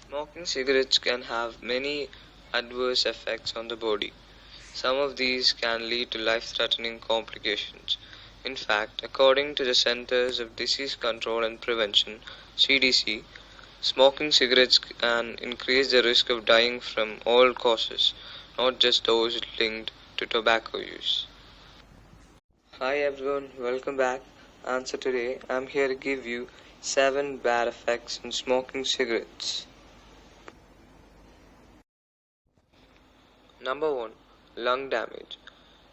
Smoking cigarettes can have many adverse effects on the body. Some of these can lead to life-threatening complications. In fact, according to the Centers of Disease Control and Prevention (CDC), smoking cigarettes can increase the risk of dying from all causes, not just those linked to tobacco use. Hi everyone, welcome back. And so today I'm here to give you 7 bad effects in smoking cigarettes. Number 1. Lung damage.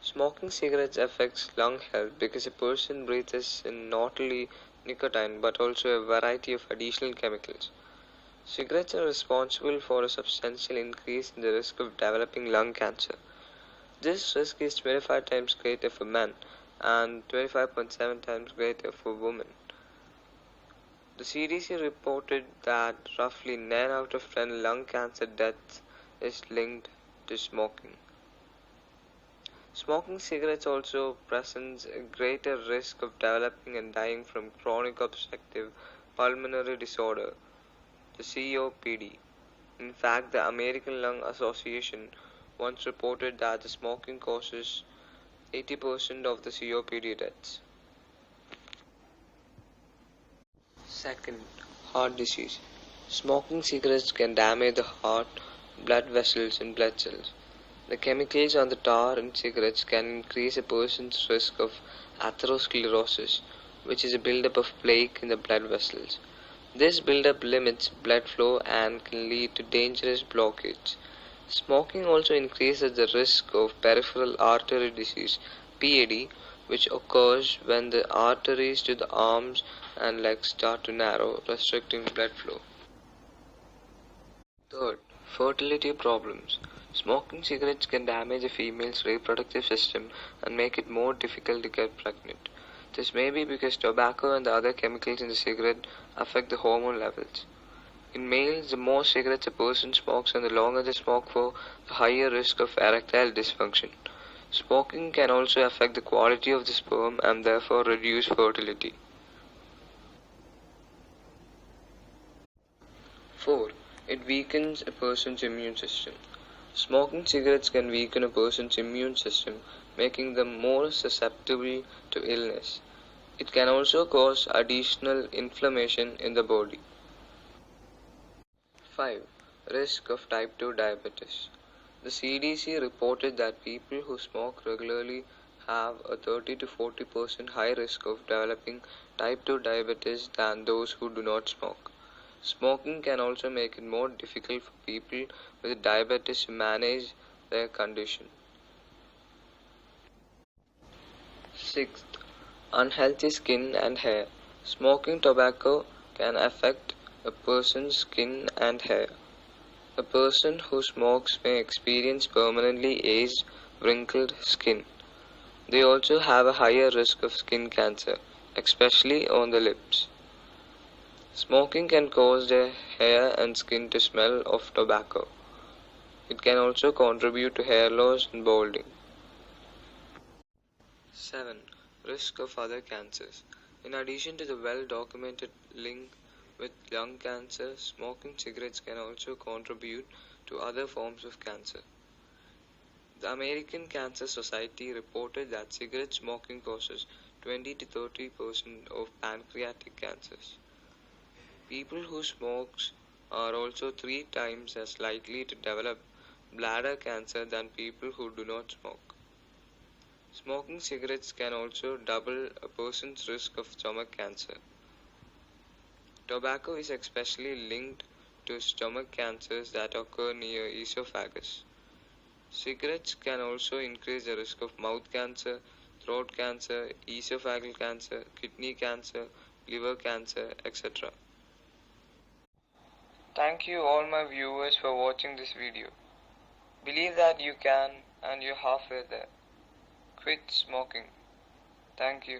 Smoking cigarettes affects lung health because a person breathes in not only nicotine but also a variety of additional chemicals. Cigarettes are responsible for a substantial increase in the risk of developing lung cancer. This risk is 25 times greater for men and 25.7 times greater for women. The CDC reported that roughly 9 out of 10 lung cancer deaths is linked to smoking. Smoking cigarettes also presents a greater risk of developing and dying from chronic obstructive pulmonary disorder, the COPD. In fact, the American Lung Association once reported that the smoking causes 80% of the COPD deaths. Second, heart disease. Smoking cigarettes can damage the heart, blood vessels, and blood cells. The chemicals on the tar in cigarettes can increase a person's risk of atherosclerosis, which is a buildup of plaque in the blood vessels. This buildup limits blood flow and can lead to dangerous blockage. Smoking also increases the risk of peripheral artery disease (PAD), which occurs when the arteries to the arms and legs start to narrow, restricting blood flow. Third, fertility problems. Smoking cigarettes can damage a female's reproductive system and make it more difficult to get pregnant. This may be because tobacco and the other chemicals in the cigarette affect the hormone levels. In males, the more cigarettes a person smokes and the longer they smoke for, the higher risk of erectile dysfunction. Smoking can also affect the quality of the sperm and therefore reduce fertility. 4. It weakens a person's immune system. Smoking cigarettes can weaken a person's immune system, making them more susceptible to illness. It can also cause additional inflammation in the body. 5. Risk of type 2 diabetes. The CDC reported that people who smoke regularly have a 30 to 40% higher risk of developing type 2 diabetes than those who do not smoke. Smoking can also make it more difficult for people with diabetes to manage their condition. 6th, unhealthy skin and hair. Smoking tobacco can affect a person's skin and hair. A person who smokes may experience permanently aged, wrinkled skin. They also have a higher risk of skin cancer, especially on the lips. Smoking can cause their hair and skin to smell of tobacco. It can also contribute to hair loss and balding. 7. Risk of other cancers. In addition to the well-documented link with lung cancer, smoking cigarettes can also contribute to other forms of cancer. The American Cancer Society reported that cigarette smoking causes 20 to 30% of pancreatic cancers. People who smoke are also 3 times as likely to develop bladder cancer than people who do not smoke. Smoking cigarettes can also double a person's risk of stomach cancer. Tobacco is especially linked to stomach cancers that occur near esophagus. Cigarettes can also increase the risk of mouth cancer, throat cancer, esophageal cancer, kidney cancer, liver cancer, etc. Thank you all my viewers for watching this video. Believe that you can and you're halfway there. Quit smoking. Thank you.